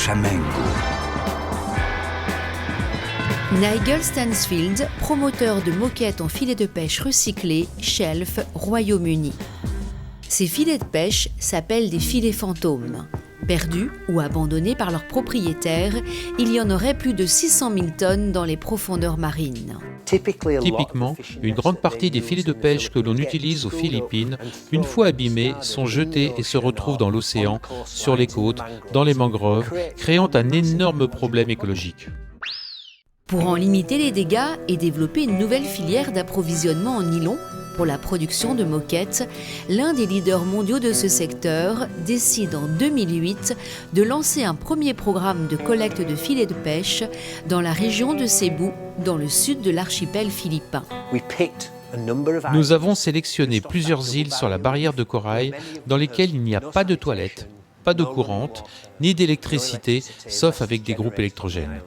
Chamengo. Nigel Stansfield, promoteur de moquettes en filets de pêche recyclés, Shelf, Royaume-Uni. Ces filets de pêche s'appellent des filets fantômes. Perdus ou abandonnés par leurs propriétaires, il y en aurait plus de 600 000 tonnes dans les profondeurs marines. Typiquement, une grande partie des filets de pêche que l'on utilise aux Philippines, une fois abîmés, sont jetés et se retrouvent dans l'océan, sur les côtes, dans les mangroves, créant un énorme problème écologique. Pour en limiter les dégâts et développer une nouvelle filière d'approvisionnement en nylon pour la production de moquettes, l'un des leaders mondiaux de ce secteur décide en 2008 de lancer un premier programme de collecte de filets de pêche dans la région de Cebu, dans le sud de l'archipel philippin. Nous avons sélectionné plusieurs îles sur la barrière de corail dans lesquelles il n'y a pas de toilettes, pas d'eau courante, ni d'électricité, sauf avec des groupes électrogènes.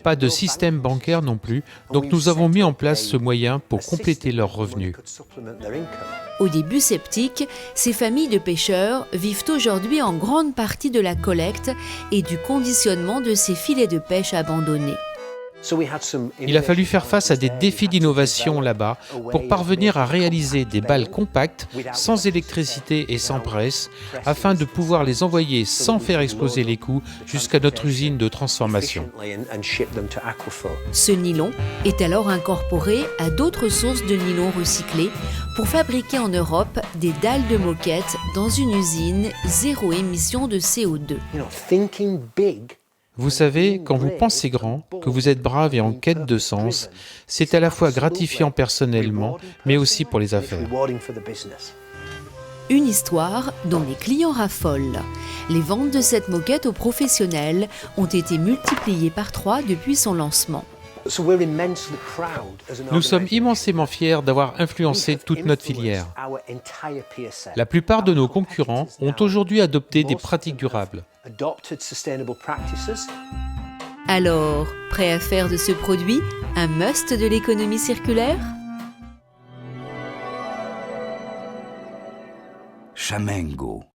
Pas de système bancaire non plus, donc nous avons mis en place ce moyen pour compléter leurs revenus. Au début sceptiques, ces familles de pêcheurs vivent aujourd'hui en grande partie de la collecte et du conditionnement de ces filets de pêche abandonnés. Il a fallu faire face à des défis d'innovation là-bas pour parvenir à réaliser des balles compactes, sans électricité et sans presse, afin de pouvoir les envoyer sans faire exploser les coûts jusqu'à notre usine de transformation. Ce nylon est alors incorporé à d'autres sources de nylon recyclé pour fabriquer en Europe des dalles de moquette dans une usine zéro émission de CO2. Vous savez, quand vous pensez grand, que vous êtes brave et en quête de sens, c'est à la fois gratifiant personnellement, mais aussi pour les affaires. Une histoire dont les clients raffolent. Les ventes de cette moquette aux professionnels ont été multipliées par 3 depuis son lancement. Nous sommes immensément fiers d'avoir influencé toute notre filière. La plupart de nos concurrents ont aujourd'hui adopté des pratiques durables. Alors, prêt à faire de ce produit un must de l'économie circulaire ? Chamengo.